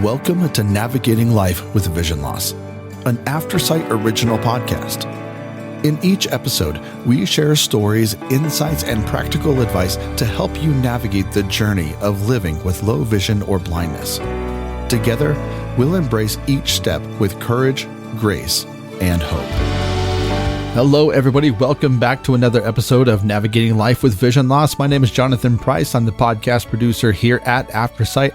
Welcome to Navigating Life with Vision Loss, an AfterSight original podcast. In each episode, we share stories, insights, and practical advice to help you navigate the journey of living with low vision or blindness. Together, we'll embrace each step with courage, grace, and hope. Hello, everybody. Welcome back to another episode of Navigating Life with Vision Loss. My name is Jonathan Price. I'm the podcast producer here at AfterSight.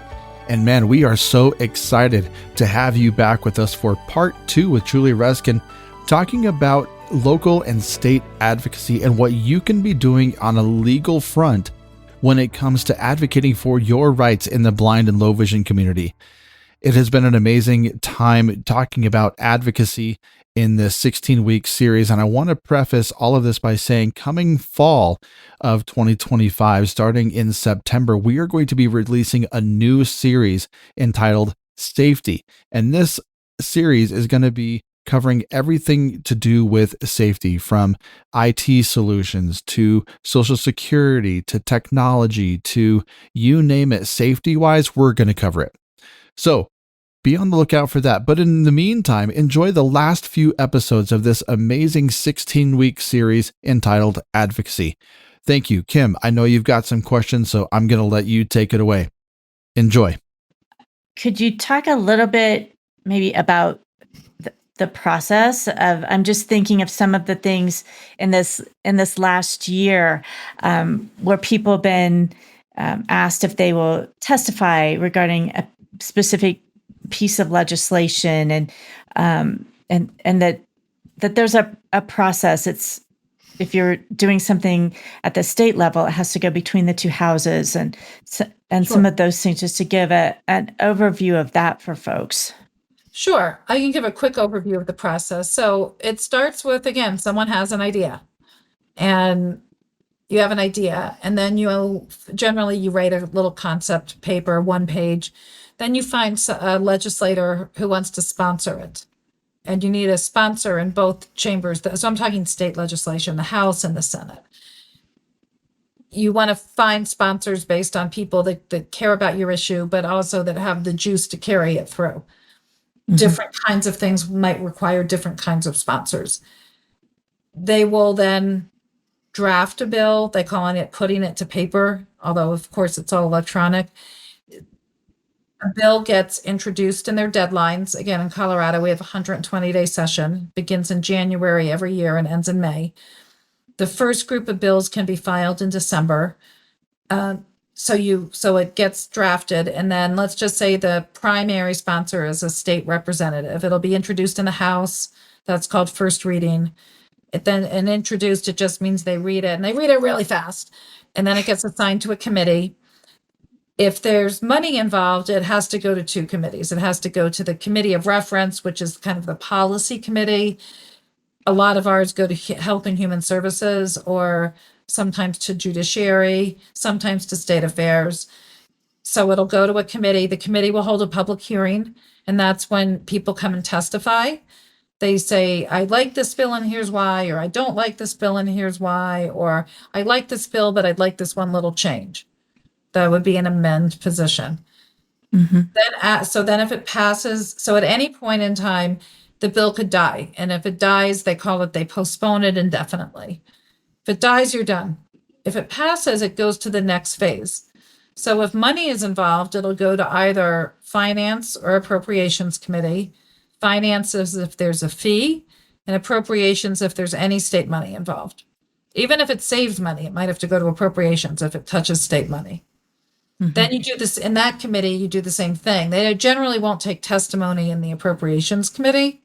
And man, we are so excited to have you back with us for part 2 with Julie Reiskin, talking about local and state advocacy and what you can be doing on a legal front when it comes to advocating for your rights in the blind and low vision community. It has been an amazing time talking about advocacy in this 16-week series. And I want to preface all of this by saying coming fall of 2025, starting in September, we are going to be releasing a new series entitled Safety. And this series is going to be covering everything to do with safety, from IT solutions to Social Security to technology to you name it. Safety-wise, we're going to cover it. So be on the lookout for that. But in the meantime, enjoy the last few episodes of this amazing 16-week series entitled Advocacy. Thank you, Kim. I know you've got some questions, so I'm going to let you take it away. Enjoy. Could you talk a little bit maybe about the process of, I'm just thinking of some of the things in this last year where people have been asked if they will testify regarding a specific piece of legislation, and that there's a process. It's, if you're doing something at the state level, it has to go between the two houses and Sure. some of those things, just to give an overview of that for folks. Sure. I can give a quick overview of the process. So it starts with, again, someone has an idea and you have an idea, and then you write a little concept paper, 1 page. Then you find a legislator who wants to sponsor it. And you need a sponsor in both chambers. So I'm talking state legislation, the House and the Senate. You want to find sponsors based on people that care about your issue, but also that have the juice to carry it through. Mm-hmm. Different kinds of things might require different kinds of sponsors. They will then draft a bill. They call it putting it to paper, although of course it's all electronic. A bill gets introduced in their deadlines. Again, in Colorado, we have a 120-day session, begins in January every year and ends in May. The first group of bills can be filed in December. So it gets drafted, and then let's just say the primary sponsor is a state representative. It'll be introduced in the House. That's called first reading. Introduced, it just means they read it, and they read it really fast. And then it gets assigned to a committee. If there's money involved, it has to go to 2 committees. It has to go to the committee of reference, which is kind of the policy committee. A lot of ours go to Health and Human Services, or sometimes to Judiciary, sometimes to State Affairs. So it'll go to a committee. The committee will hold a public hearing, and that's when people come and testify. They say, I like this bill and here's why, or I don't like this bill and here's why, or I like this bill, but I'd like this one little change. That would be an amend position. Mm-hmm. Then if it passes, so at any point in time, the bill could die. And if it dies, they postpone it indefinitely. If it dies, you're done. If it passes, it goes to the next phase. So if money is involved, it'll go to either Finance or Appropriations Committee. Finance is if there's a fee, and Appropriations if there's any state money involved. Even if it saves money, it might have to go to Appropriations if it touches state money. Mm-hmm. Then you do this in that committee, you do the same thing. They generally won't take testimony in the Appropriations Committee.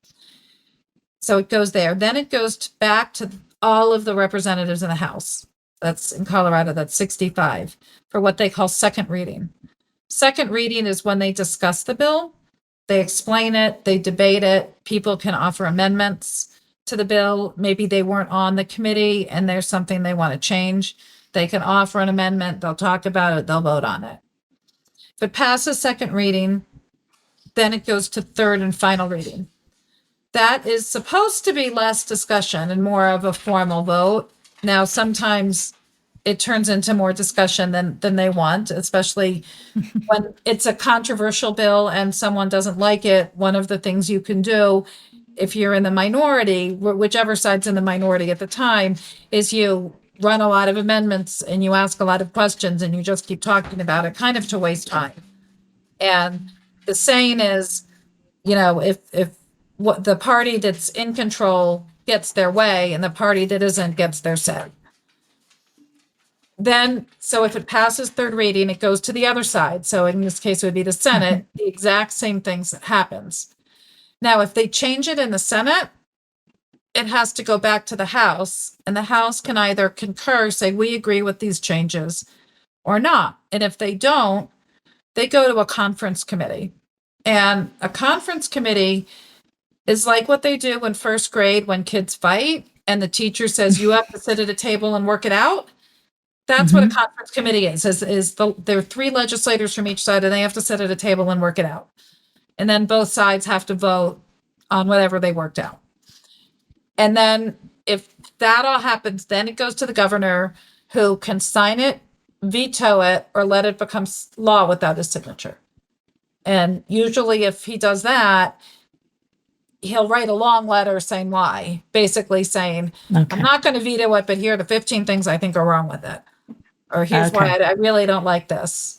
So it goes there. Then it goes back to all of the representatives in the House. That's in Colorado, that's 65, for what they call second reading. Second reading is when they discuss the bill, they explain it, they debate it, people can offer amendments to the bill. Maybe they weren't on the committee and there's something they want to change. They can offer an amendment, they'll talk about it, they'll vote on it. If it passes second reading, then it goes to third and final reading. That is supposed to be less discussion and more of a formal vote. Now, sometimes it turns into more discussion than they want, especially when it's a controversial bill and someone doesn't like it. One of the things you can do if you're in the minority, whichever side's in the minority at the time, is you run a lot of amendments and you ask a lot of questions and you just keep talking about it, kind of to waste time. And the saying is, if what the party that's in control gets their way and the party that isn't gets their say. Then, so if it passes third reading, it goes to the other side. So in this case, it would be the Senate, the exact same thing happens. Now, if they change it in the Senate, it has to go back to the House, and the House can either concur, say, we agree with these changes or not. And if they don't, they go to a conference committee. And a conference committee is like what they do in first grade when kids fight and the teacher says, you have to sit at a table and work it out. That's what a conference committee is there are 3 legislators from each side and they have to sit at a table and work it out. And then both sides have to vote on whatever they worked out. And then if that all happens, then it goes to the governor who can sign it, veto it, or let it become law without his signature. And usually if he does that, he'll write a long letter saying why, basically saying, I'm not going to veto it, but here are the 15 things I think are wrong with it. Or here's why I really don't like this.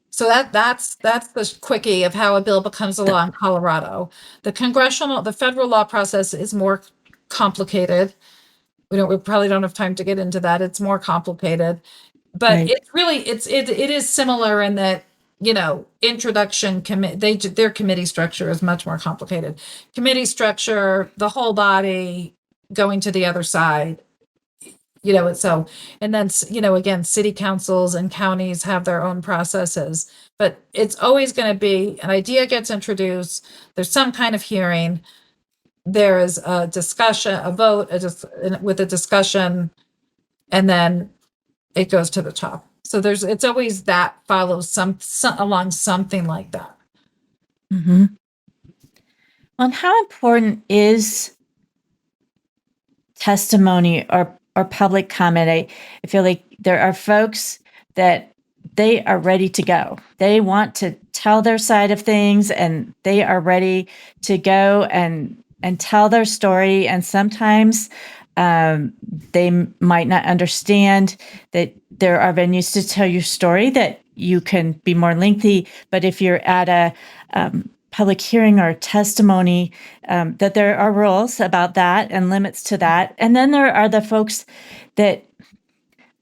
So that's the quickie of how a bill becomes a law in Colorado. The federal law process is more complicated. We probably don't have time to get into that. It's more complicated, but it is similar in that, introduction their committee structure is much more complicated. Committee structure, the whole body going to the other side. And then, again, city councils and counties have their own processes, but it's always going to be an idea gets introduced. There's some kind of hearing. There is a discussion, a vote with a discussion, and then it goes to the top. So it's always that follows along something like that. Mm-hmm. Well, and how important is testimony or public comment? I feel like there are folks that they are ready to go. They want to tell their side of things and they are ready to go and tell their story. And sometimes they might not understand that there are venues to tell your story that you can be more lengthy. But if you're at a public hearing or testimony, that there are rules about that and limits to that. And then there are the folks that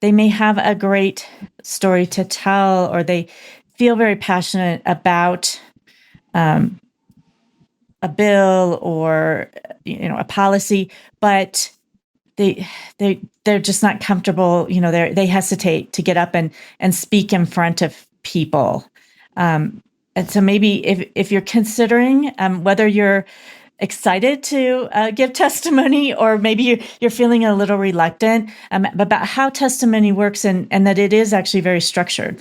they may have a great story to tell, or they feel very passionate about a bill or a policy, but they're just not comfortable. They hesitate to get up and speak in front of people. And so maybe if you're considering whether you're excited to give testimony, or maybe you're feeling a little reluctant about how testimony works and that it is actually very structured.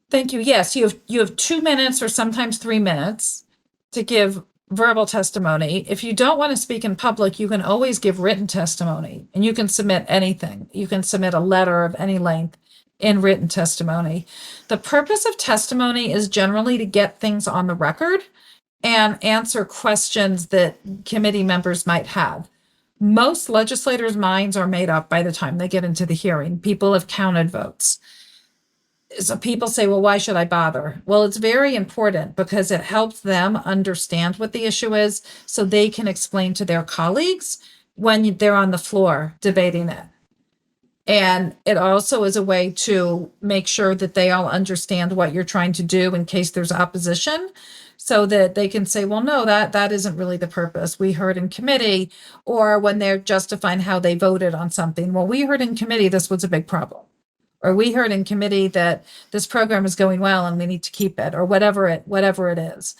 Thank you. Yes, you have 2 minutes or sometimes 3 minutes to give verbal testimony. If you don't want to speak in public, you can always give written testimony, and you can submit anything. You can submit a letter of any length in written testimony. The purpose of testimony is generally to get things on the record and answer questions that committee members might have. Most legislators' minds are made up by the time they get into the hearing. People have counted votes. So people say, well, why should I bother? Well, it's very important because it helps them understand what the issue is so they can explain to their colleagues when they're on the floor debating it. And it also is a way to make sure that they all understand what you're trying to do in case there's opposition, so that they can say, well, no, that isn't really the purpose. We heard in committee, or when they're justifying how they voted on something. Well, we heard in committee this was a big problem. Or we heard in committee that this program is going well and we need to keep it, or whatever it is.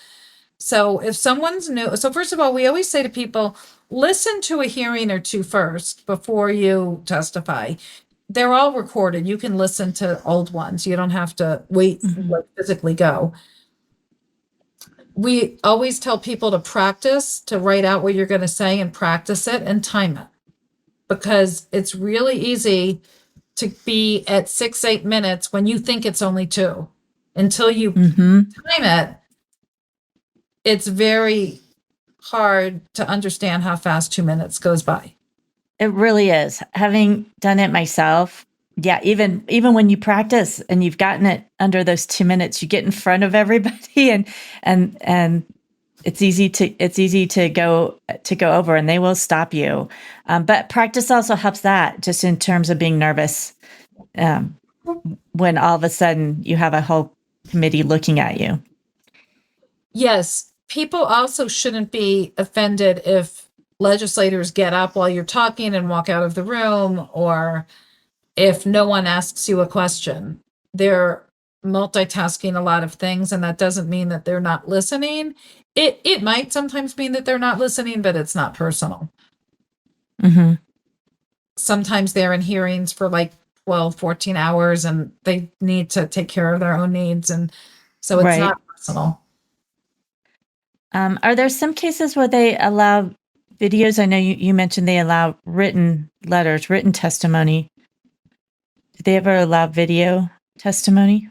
So if someone's new, so first of all, we always say to people, listen to a hearing or two first before you testify. They're all recorded. You can listen to old ones. You don't have to wait, physically go. We always tell people to practice, to write out what you're going to say and practice it and time it. because it's really easy to be at 6-8 minutes when you think it's only 2. Until you Mm-hmm. time it, it's very hard to understand how fast 2 minutes goes by. It really is. Having done it myself, yeah, even when you practice and you've gotten it under those 2 minutes, you get in front of everybody and it's easy to go over, and they will stop you. But practice also helps that, just in terms of being nervous, when all of a sudden you have a whole committee looking at you. Yes, people also shouldn't be offended if legislators get up while you're talking and walk out of the room, or if no one asks you a question. They're multitasking a lot of things, and that doesn't mean that they're not listening. It might sometimes mean that they're not listening, but it's not personal. Mm-hmm. Sometimes they're in hearings for like 12, 14 hours, and they need to take care of their own needs. And so it's Right. not personal. Are there some cases where they allow videos? I know you mentioned they allow written letters, written testimony. Did they ever allow video testimony?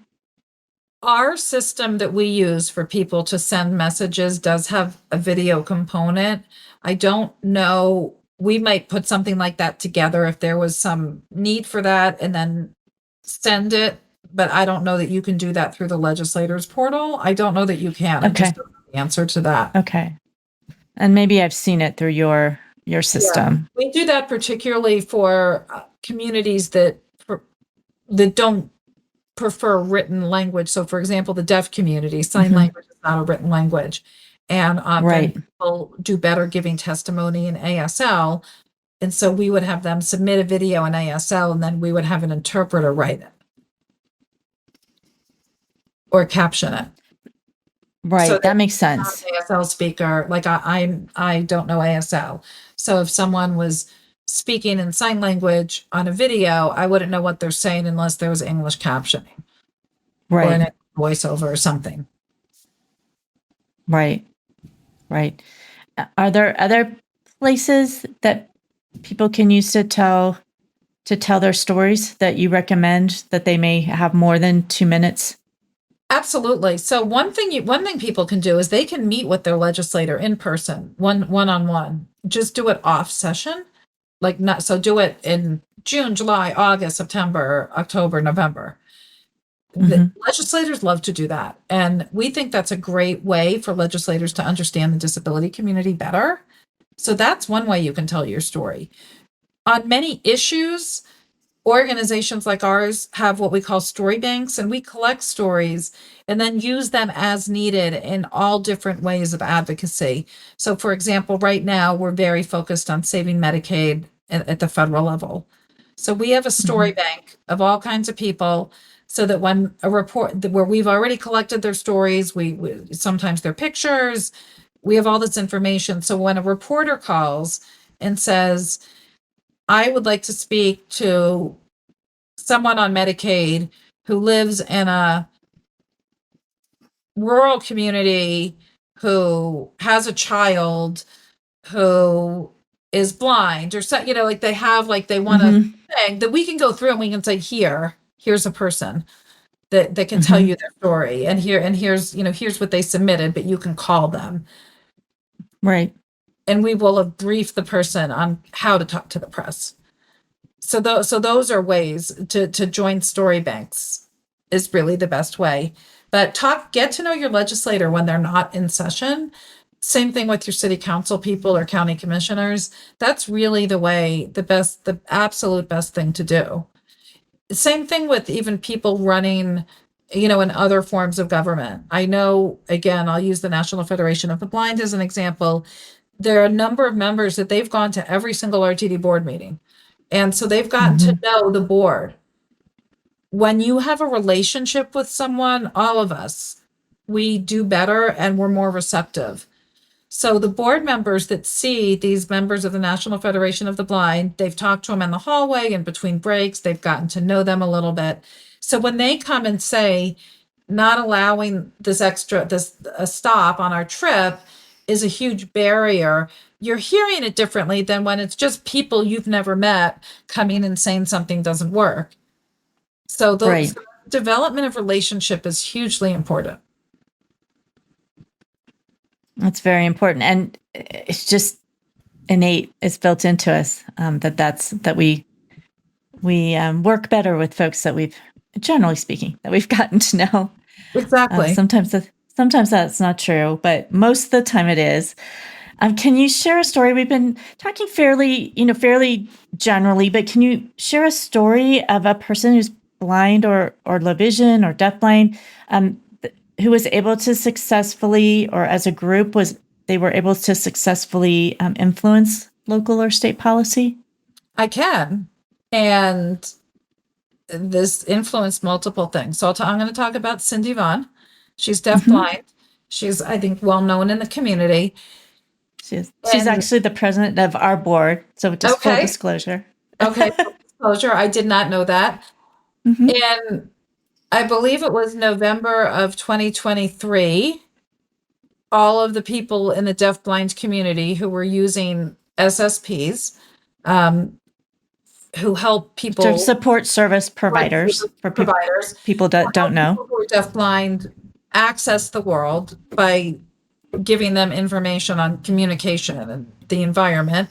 Our system that we use for people to send messages does have a video component. I don't know. We might put something like that together if there was some need for that, and then send it. But I don't know that you can do that through the legislators portal. I don't know that you can. I just don't know the answer to that. Okay. And maybe I've seen it through your system. Yeah. We do that particularly for communities that don't prefer written language. So, for example, the deaf community, sign language is not a written language. And Right. people do better giving testimony in ASL. And so we would have them submit a video in ASL, and then we would have an interpreter write it or caption it. Right. So that makes sense. ASL speaker, like I don't know ASL. So if someone was speaking in sign language on a video, I wouldn't know what they're saying unless there was English captioning or Right. a voiceover or something. Right. Right. Are there other places that people can use to tell their stories that you recommend, that they may have more than 2 minutes? Absolutely. So one thing people can do is they can meet with their legislator in person, one-on-one. Just do it off session. Do it in June, July, August, September, October, November. The legislators love to do that. And we think that's a great way for legislators to understand the disability community better. So that's one way you can tell your story. On many issues, organizations like ours have what we call story banks, and we collect stories and then use them as needed in all different ways of advocacy. So, for example, right now we're very focused on saving Medicaid at the federal level. So we have a story bank of all kinds of people, so that when a report where we've already collected their stories, we sometimes their pictures, we have all this information. So when a reporter calls and says, I would like to speak to someone on Medicaid who lives in a rural community, who has a child who is blind, or so, like they want a thing that we can go through and we can say, here's a person that can tell you their story, and here's what they submitted, but you can call them. Right. And we will have briefed the person on how to talk to the press. So those are ways to join story banks is really the best way. But get to know your legislator when they're not in session. Same thing with your city council people or county commissioners. That's really the absolute best thing to do. Same thing with even people running, in other forms of government. I know, again, I'll use the National Federation of the Blind as an example. There are a number of members that they've gone to every single RTD board meeting. And so they've gotten to know the board. When you have a relationship with someone, all of us, we do better and we're more receptive. So the board members that see these members of the National Federation of the Blind, they've talked to them in the hallway and between breaks, they've gotten to know them a little bit. So when they come and say, not allowing a stop on our trip is a huge barrier, you're hearing it differently than when it's just people you've never met coming and saying something doesn't work. So the Right. development of relationship is hugely important. That's very important. And it's just innate. It's built into us that we work better with folks that we've, generally speaking, that we've gotten to know. Exactly. Sometimes that's not true, but most of the time it is. Can you share a story? We've been talking fairly generally, but can you share a story of a person who's blind or low vision or deafblind, who was able to successfully, or as a group, they were able to successfully influence local or state policy? I can. And this influenced multiple things. So I'm going to talk about Cindy Vaughn. She's deafblind. She's, I think, well known in the community. She's And- actually the president of our board. So just full Okay. disclosure. Okay, full disclosure, I did not know that. And I believe it was November of 2023, all of the people in the deafblind community who were using SSPs, who help people, Support service providers for people that don't know. people who are deafblind access the world by giving them information on communication and the environment.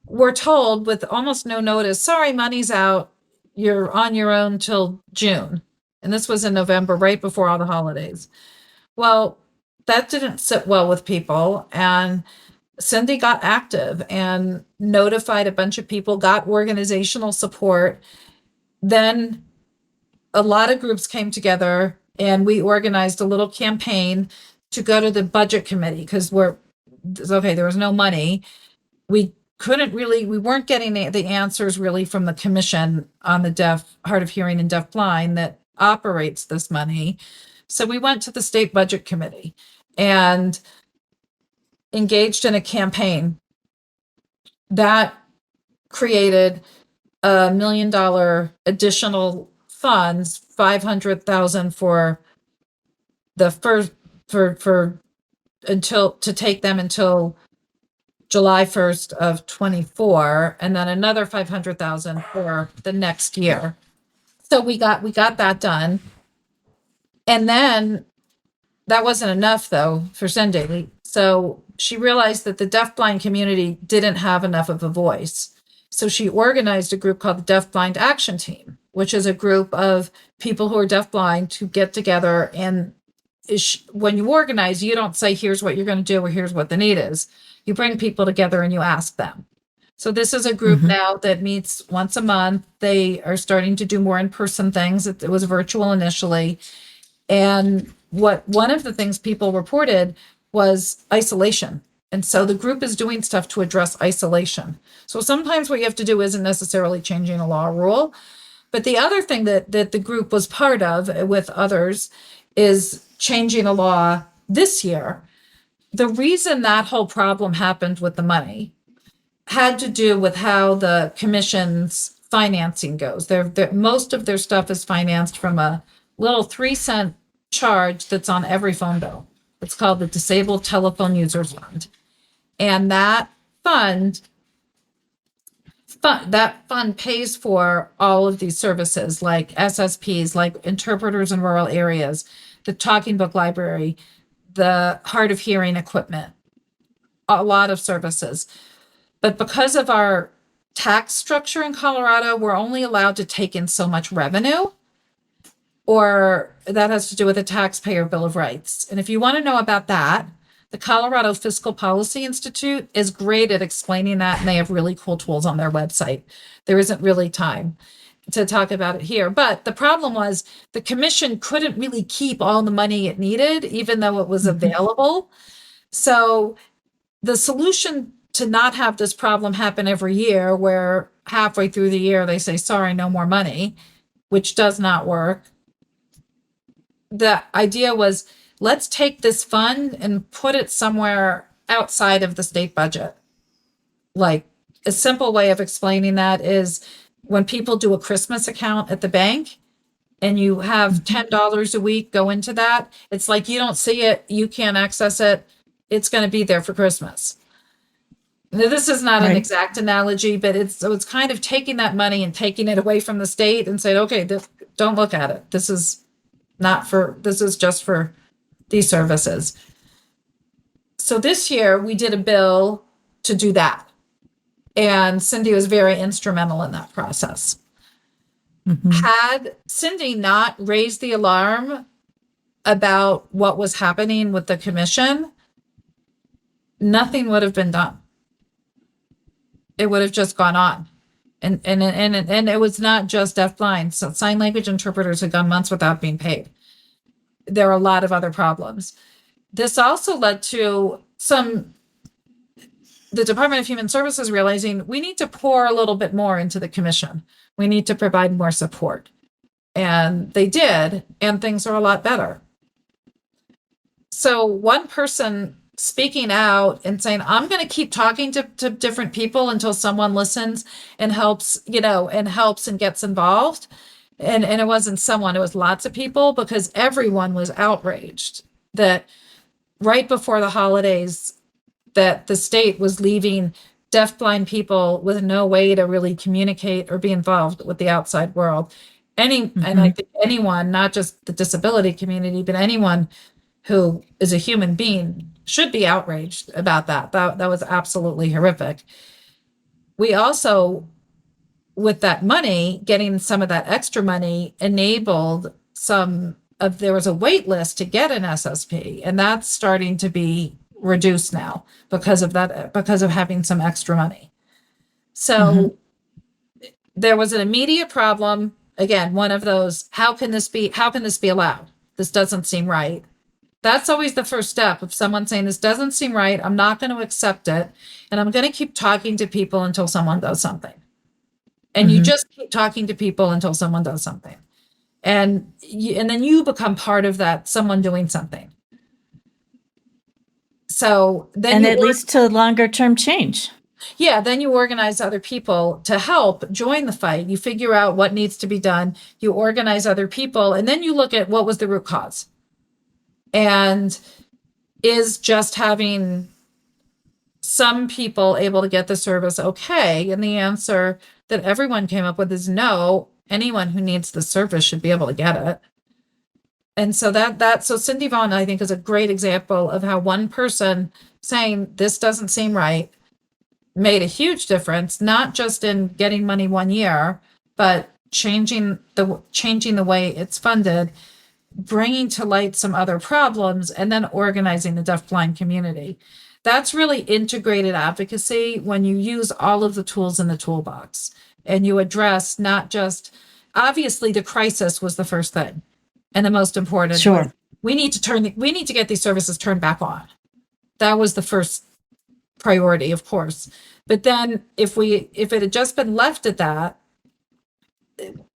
We're told with almost no notice, sorry, money's out. You're on your own till June. And this was in November, right before all the holidays. Well, that didn't sit well with people. And Cindy got active and notified a bunch of people, got organizational support. Then a lot of groups came together and we organized a little campaign to go to the budget committee because there was no money. We weren't getting the answers really from the commission on the hard of hearing and deafblind that operates this money. So we went to the state budget committee and engaged in a campaign that created $1 million additional funds, 500,000 for the first to take them until July 1st of 24, and then another 500,000 for the next year. So we got that done. And then that wasn't enough though for Cindy. So she realized that the deafblind community didn't have enough of a voice. So she organized a group called the Deafblind Action Team, which is a group of people who are deafblind who get together. And when you organize, you don't say, here's what you're going to do, or here's what the need is. You bring people together and you ask them. So this is a group now that meets once a month. They are starting to do more in-person things. It was virtual initially. And one of the things people reported was isolation. And so the group is doing stuff to address isolation. So sometimes what you have to do isn't necessarily changing a law or rule. But the other thing that the group was part of with others is changing a law this year. The reason that whole problem happened with the money had to do with how the commission's financing goes. Most of their stuff is financed from a little 3-cent charge that's on every phone bill. It's called the Disabled Telephone Users Fund. And that fund pays for all of these services like SSPs, like interpreters in rural areas, the talking book library, the hard of hearing equipment, a lot of services. But because of our tax structure in Colorado, we're only allowed to take in so much revenue, or that has to do with the Taxpayer Bill of Rights. And if you want to know about that, the Colorado Fiscal Policy Institute is great at explaining that, and they have really cool tools on their website. There isn't really time to talk about it here. But the problem was the commission couldn't really keep all the money it needed, even though it was available. So the solution to not have this problem happen every year, where halfway through the year they say, sorry, no more money, which does not work. The idea was, let's take this fund and put it somewhere outside of the state budget. Like a simple way of explaining that is when people do a Christmas account at the bank and you have $10 a week go into that, it's like you don't see it, you can't access it, it's going to be there for Christmas. Now, this is not an Right. exact analogy, but it's kind of taking that money and taking it away from the state and saying, okay, don't look at it. This is just for these services. So this year we did a bill to do that. And Cindy was very instrumental in that process. Mm-hmm. Had Cindy not raised the alarm about what was happening with the commission, nothing would have been done. It would have just gone on. And it was not just deafblind. So sign language interpreters had gone months without being paid. There are a lot of other problems. This also led to the Department of Human Services realizing we need to pour a little bit more into the commission. We need to provide more support. And they did, and things are a lot better. So one person speaking out and saying, I'm going to keep talking to different people until someone listens and helps, and gets involved. And it wasn't someone, it was lots of people, because everyone was outraged that right before the holidays that the state was leaving deafblind people with no way to really communicate or be involved with the outside world. And I think anyone, not just the disability community, but anyone who is a human being should be outraged about that. That was absolutely horrific. We also, with that money, getting some of that extra money enabled there was a wait list to get an SSP, and that's starting to be reduced now because of having some extra money. So there was an immediate problem. Again, one of those, how can this be allowed? This doesn't seem right. That's always the first step of someone saying, this doesn't seem right. I'm not going to accept it. And I'm going to keep talking to people until someone does something. And you just keep talking to people until someone does something. And then you become part of that, someone doing something. So then it leads to longer term change. Yeah, then you organize other people to help join the fight. You figure out what needs to be done. You organize other people, and then you look at what was the root cause. And is just having some people able to get the service okay? And the answer that everyone came up with is no. Anyone who needs the service should be able to get it. And so so Cindy Vaughn, I think, is a great example of how one person saying this doesn't seem right made a huge difference, not just in getting money one year, but changing the way it's funded, bringing to light some other problems, and then organizing the deafblind community. That's really integrated advocacy when you use all of the tools in the toolbox and you address not just, obviously the crisis was the first thing and the most important. Sure. We need to get these services turned back on. That was the first priority, of course. But then if it had just been left at that,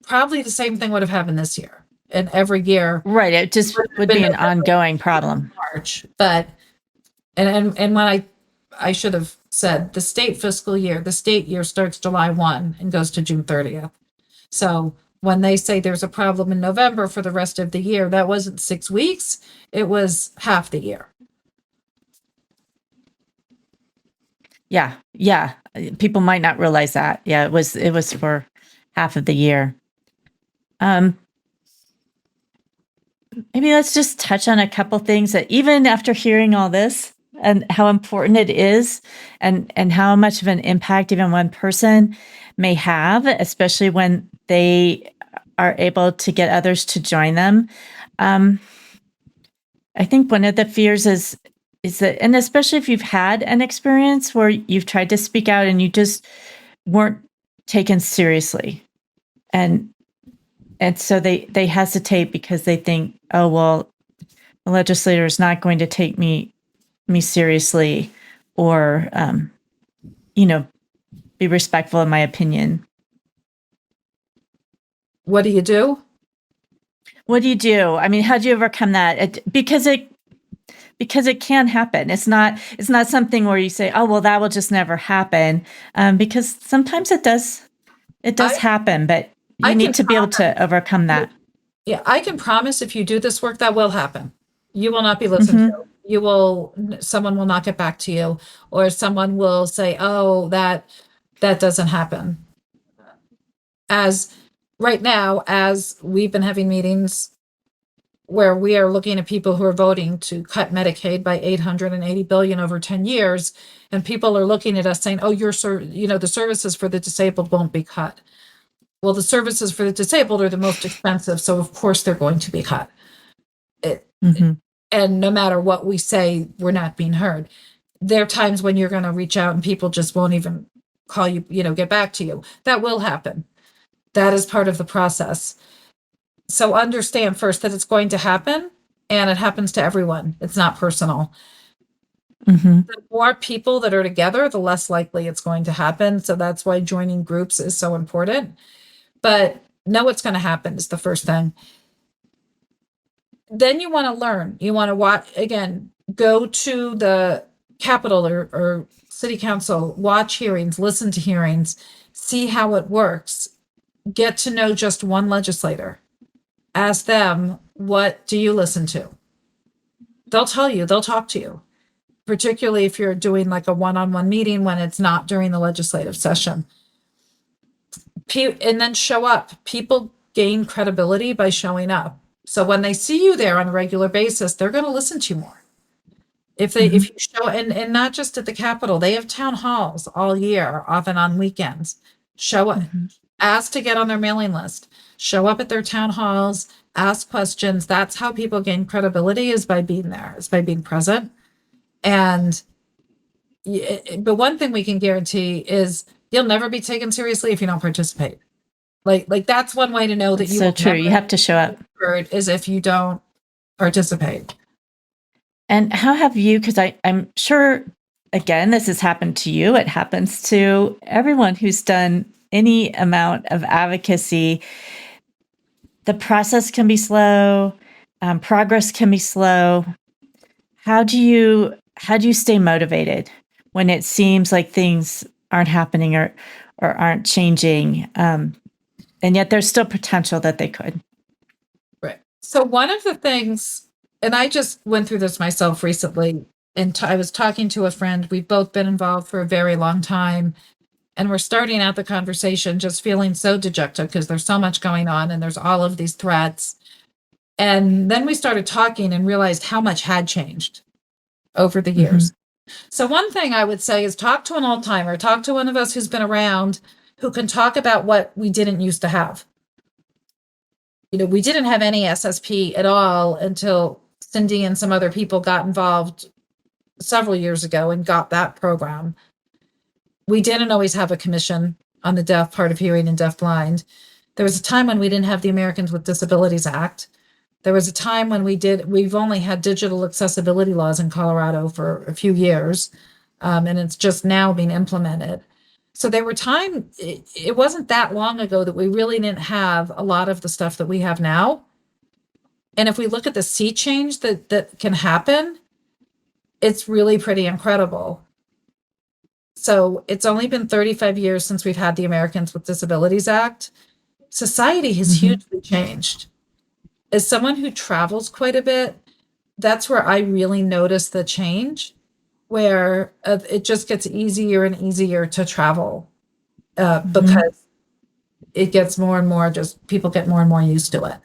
probably the same thing would have happened this year and every year. Right. It just would be an ongoing problem. March. But and when I should have said the state year starts July 1 and goes to June 30th. So when they say there's a problem in November for the rest of the year, that wasn't 6 weeks, it was half the year. Yeah. People might not realize that. Yeah, it was for half of the year. Maybe let's just touch on a couple things that even after hearing all this and how important it is and how much of an impact even one person may have, especially when they are able to get others to join them. I think one of the fears is that, and especially if you've had an experience where you've tried to speak out and you just weren't taken seriously. And so they hesitate because they think, oh, well, the legislator is not going to take me seriously or, be respectful of my opinion. What do you do? What do you do? I mean, how do you overcome that? Because it can happen. It's not something where you say, oh, well, that will just never happen. Because sometimes it does happen, but you need to be able to overcome that. Yeah, I can promise if you do this work, that will happen. You will not be listened to. someone will not get back to you, or someone will say, oh, that doesn't happen. As right now, as we've been having meetings where we are looking at people who are voting to cut Medicaid by $880 billion over 10 years, and people are looking at us saying, oh, the services for the disabled won't be cut. Well, the services for the disabled are the most expensive, so of course they're going to be cut. And no matter what we say, we're not being heard. There are times when you're going to reach out and people just won't even call you, get back to you. That will happen. That is part of the process. So understand first that it's going to happen, and it happens to everyone. It's not personal. The more people that are together, the less likely it's going to happen. So that's why joining groups is so important. But know what's going to happen is the first thing. Then you want to learn. You want to watch, again, go to the Capitol or City Council, watch hearings, listen to hearings, see how it works. Get to know just one legislator. Ask them, what do you listen to? They'll tell you, they'll talk to you, particularly if you're doing like a one-on-one meeting when it's not during the legislative session. And then show up. People gain credibility by showing up. So when they see you there on a regular basis, they're going to listen to you more. If you show, and not just at the Capitol, they have town halls all year, often on weekends. Show up, ask to get on their mailing list, show up at their town halls, ask questions. That's how people gain credibility, is by being there, is by being present. And but one thing we can guarantee is you'll never be taken seriously if you don't participate. Like that's one way to know that you so true. You have to show up. Is if you don't participate. And how have you, because I'm sure, again, this has happened to you. It happens to everyone who's done any amount of advocacy. The process can be slow. Progress can be slow. How do you stay motivated when it seems like things aren't happening or aren't changing? And yet there's still potential that they could. Right. So one of the things, and I just went through this myself recently, and I was talking to a friend. We've both been involved for a very long time, and we're starting out the conversation just feeling so dejected because there's so much going on and there's all of these threats. And then we started talking and realized how much had changed over the years. So one thing I would say is talk to an old timer, talk to one of us who's been around, who can talk about what we didn't used to have. We didn't have any SSP at all until Cindy and some other people got involved several years ago and got that program. We didn't always have a commission on the deaf part of hearing and deafblind. There was a time when we didn't have the Americans with Disabilities Act. There was a time when we've only had digital accessibility laws in Colorado for a few years, and it's just now being implemented. So there were times, it wasn't that long ago that we really didn't have a lot of the stuff that we have now. And if we look at the sea change that can happen, it's really pretty incredible. So it's only been 35 years since we've had the Americans with Disabilities Act. Society has hugely changed. As someone who travels quite a bit, that's where I really notice the change, where it just gets easier and easier to travel because it gets more and more, just people get more and more used to it.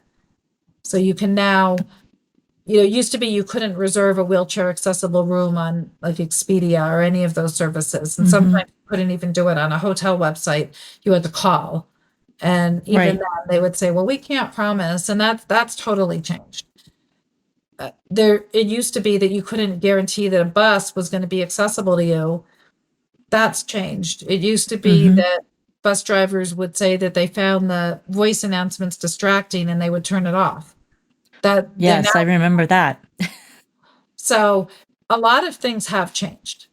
So you can now, it used to be you couldn't reserve a wheelchair accessible room on like Expedia or any of those services. And sometimes you couldn't even do it on a hotel website. You had to call. And even then they would say, well, we can't promise. And that's totally changed. It used to be that you couldn't guarantee that a bus was going to be accessible to you. That's changed. It used to be that bus drivers would say that they found the voice announcements distracting and they would turn it off. Yes, I remember that. So a lot of things have changed.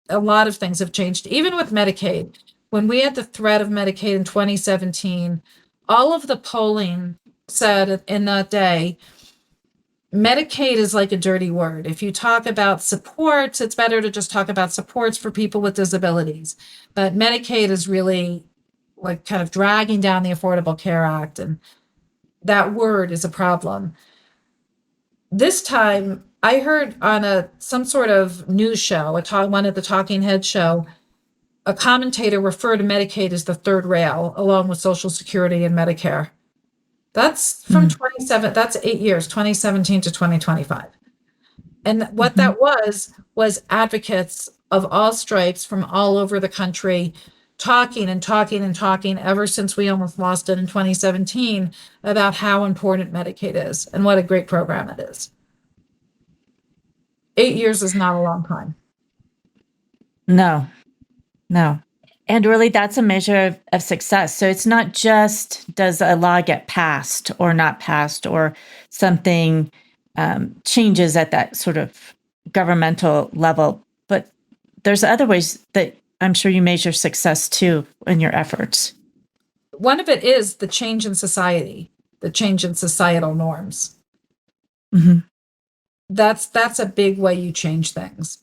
A lot of things have changed, even with Medicaid. When we had the threat of Medicaid in 2017, all of the polling said in that day, Medicaid is like a dirty word. If you talk about supports, it's better to just talk about supports for people with disabilities. But Medicaid is really like kind of dragging down the Affordable Care Act, and that word is a problem. This time, I heard on some sort of news show, one of the talking head show, a commentator referred to Medicaid as the third rail, along with Social Security and Medicare. That's from Mm. 27, that's 8 years, 2017 to 2025. And what Mhm. that was advocates of all stripes from all over the country talking and talking and talking ever since we almost lost it in 2017 about how important Medicaid is and what a great program it is. 8 years is not a long time. No, no. And really, that's a measure of success. So it's not just does a law get passed or not passed, or something changes at that sort of governmental level, but there's other ways that I'm sure you measure success too in your efforts. One of it is the change in society, the change in societal norms. Mhm. That's a big way you change things.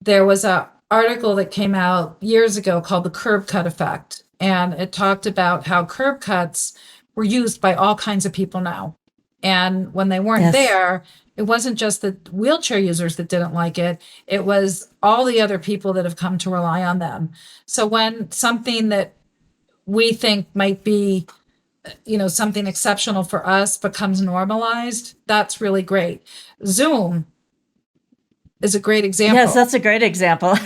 There was a article that came out years ago called the curb cut effect, and it talked about how curb cuts were used by all kinds of people now. And when they weren't Yes. there, it wasn't just the wheelchair users that didn't like it, it was all the other people that have come to rely on them. So when something that we think might be something exceptional for us becomes normalized, that's really great. Zoom is a great example. Yes, that's a great example.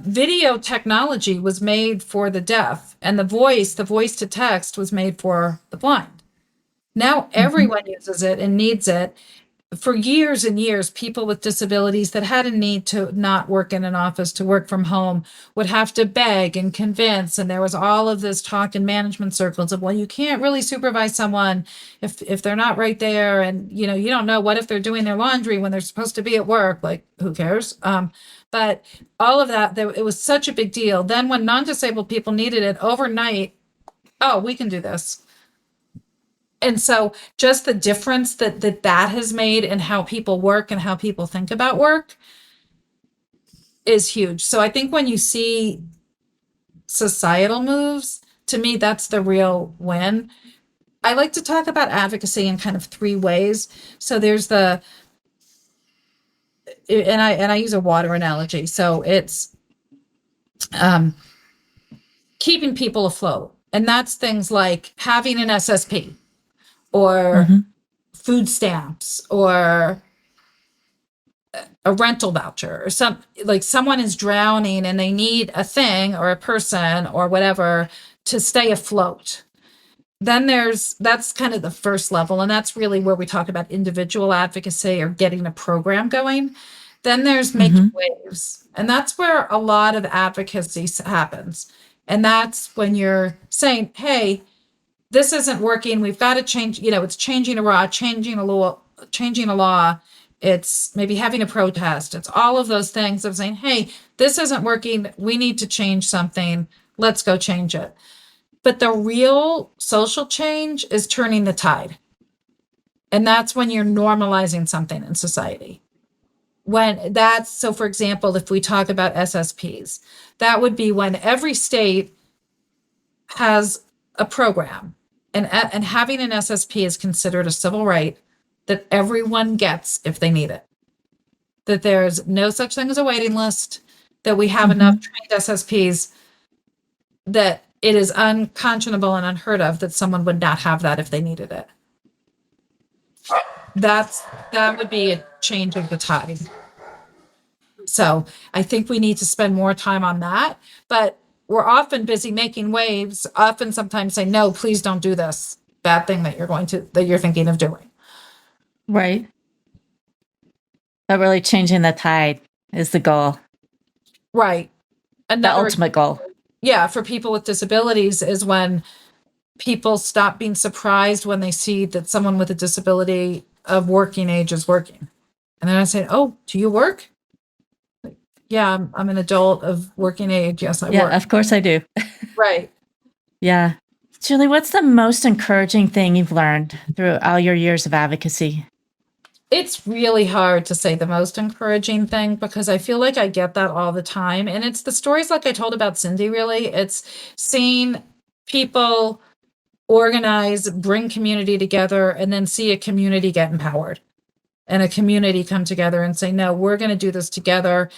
Video technology was made for the deaf, and the voice to text was made for the blind. Now everyone uses it and needs it. For years and years, people with disabilities that had a need to not work in an office, to work from home, would have to beg and convince. And there was all of this talk in management circles of, well, you can't really supervise someone if they're not right there. And, you don't know, what if they're doing their laundry when they're supposed to be at work? Like, who cares? But all of that, it was such a big deal. Then when non-disabled people needed it overnight, oh, we can do this. And so just the difference that has made in how people work and how people think about work is huge. So I think when you see societal moves, to me, that's the real win. I like to talk about advocacy in kind of three ways. So there's and I use a water analogy. So it's keeping people afloat. And that's things like having an SSP or food stamps or a rental voucher, or someone is drowning and they need a thing or a person or whatever to stay afloat. Then that's kind of the first level. And that's really where we talk about individual advocacy or getting a program going. Then there's making waves. And that's where a lot of advocacy happens. And that's when you're saying, hey, this isn't working. We've got to change, it's changing a law, changing a law. It's maybe having a protest. It's all of those things of saying, hey, this isn't working. We need to change something. Let's go change it. But the real social change is turning the tide. And that's when you're normalizing something in society. So for example, if we talk about SSPs, that would be when every state has a program, and having an SSP is considered a civil right that everyone gets if they need it. That there's no such thing as a waiting list, that we have enough trained SSPs, that it is unconscionable and unheard of that someone would not have that if they needed it. That would be a change of the tide. So I think we need to spend more time on that, but we're often busy making waves, often sometimes say, no, please don't do this bad thing that you're thinking of doing. Right. But really changing the tide is the goal. Right. The ultimate goal. Yeah, for people with disabilities is when people stop being surprised when they see that someone with a disability of working age is working. And then I say, oh, do you work? Like, yeah, I'm an adult of working age. Yes, I work. Yeah, of course I do. Right. Yeah. Julie, what's the most encouraging thing you've learned through all your years of advocacy? It's really hard to say the most encouraging thing because I feel like I get that all the time. And it's the stories like I told about Cindy, really. It's seeing people organize, bring community together, and then see a community get empowered. and a community come together and say, no, we're going to do this together.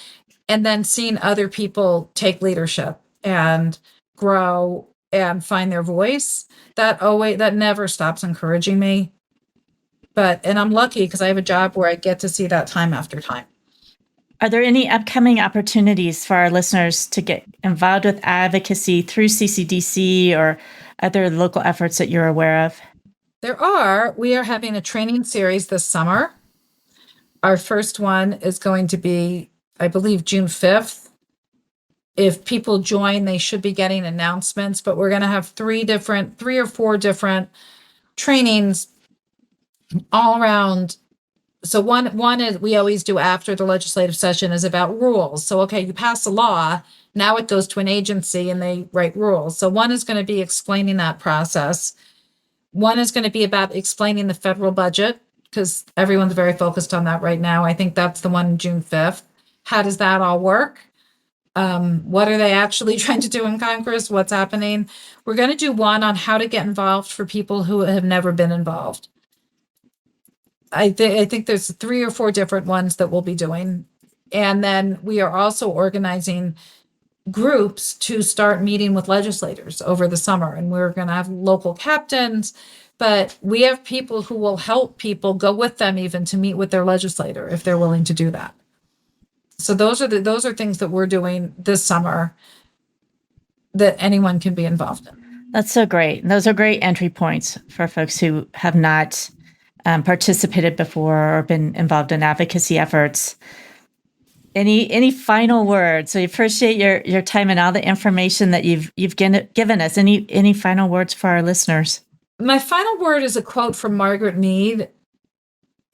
And then seeing other people take leadership and grow and find their voice, that never stops encouraging me. And I'm lucky because I have a job where I get to see that time after time. Are there any upcoming opportunities for our listeners to get involved with advocacy through CCDC or other local efforts that you're aware of? We are having a training series this summer. Our first one is going to be, I believe, June 5th. If people join, they should be getting announcements, but we're going to have three or four different trainings all around. So one is we always do after the legislative session is about rules. So, okay, you pass a law, now it goes to an agency and they write rules. So one is going to be explaining that process. One is going to be about explaining the federal budget because everyone's very focused on that right now. I think that's the one June 5th. How does that all work? What are they actually trying to do in Congress? What's happening? We're going to do one on how to get involved for people who have never been involved. I think there's 3 or 4 different ones that we'll be doing. And then we are also organizing groups to start meeting with legislators over the summer. And we're going to have local captains, but we have people who will help people go with them even to meet with their legislator if they're willing to do that. So those are things that we're doing this summer that anyone can be involved in. That's so great. Those are great entry points for folks who have not participated before or been involved in advocacy efforts. Any final words? We appreciate your time and all the information that you've given us. Any final words for our listeners? My final word is a quote from Margaret Mead,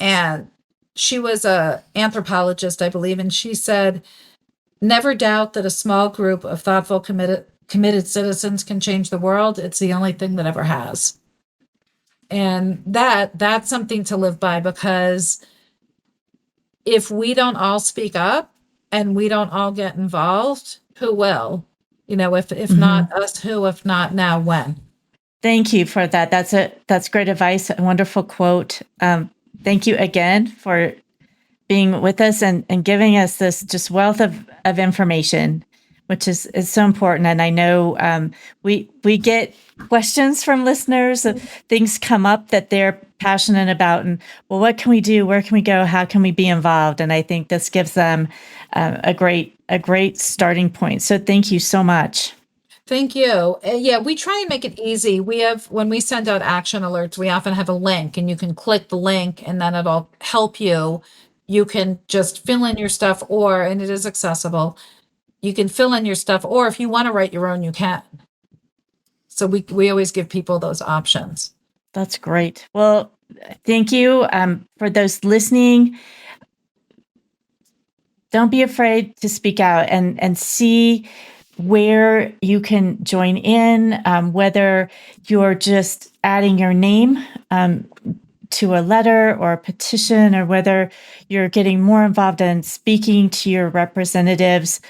and she was an anthropologist, I believe, and she said, "Never doubt that a small group of thoughtful, committed citizens can change the world. It's the only thing that ever has." And that's something to live by, because if we don't all speak up and we don't all get involved, who will? If not us, who? If not now, when? Thank you for that. That's great advice. A wonderful quote. Thank you again for being with us and giving us this just wealth of information, which is so important. And I know we get questions from listeners. Things come up that they're passionate about, and well, what can we do? Where can we go? How can we be involved? And I think this gives them a great starting point. So thank you so much. Thank you. Yeah, we try and make it easy. When we send out action alerts, we often have a link, and you can click the link and then it'll help you. You can just fill in your stuff, and it is accessible. You can fill in your stuff, or if you want to write your own, you can. So we always give people those options. That's great. Well, thank you. For those listening, don't be afraid to speak out and see where you can join in, whether you're just adding your name to a letter or a petition, or whether you're getting more involved in speaking to your representatives.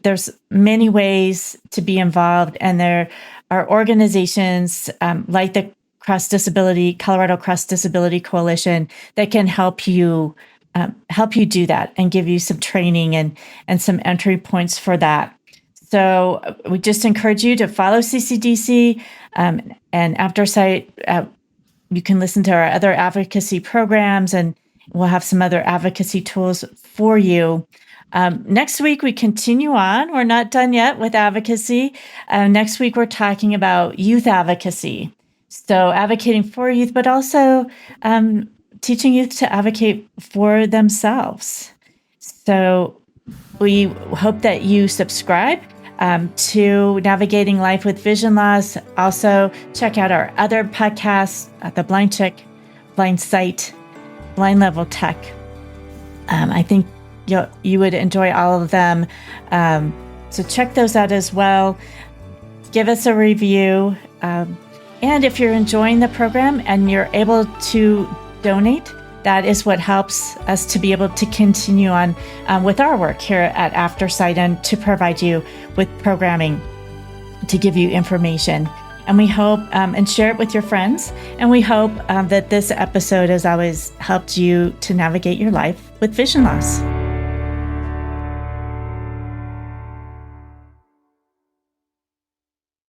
There's many ways to be involved, and there are organizations like the Colorado Cross Disability Coalition that can help you do that and give you some training and some entry points for that. So we just encourage you to follow CCDC and AfterSight. You can listen to our other advocacy programs, and we'll have some other advocacy tools for you. Next week, we continue on. We're not done yet with advocacy. Next week, we're talking about youth advocacy. So advocating for youth, but also teaching youth to advocate for themselves. So we hope that you subscribe to Navigating Life with Vision Loss. Also, check out our other podcasts, The Blind Chick, Blind Sight, Blind Level Tech. I think you would enjoy all of them. So check those out as well. Give us a review. And if you're enjoying the program and you're able to donate, that is what helps us to be able to continue on with our work here at AfterSight and to provide you with programming to give you information. And we hope, and share it with your friends. And we hope that this episode has always helped you to navigate your life with vision loss.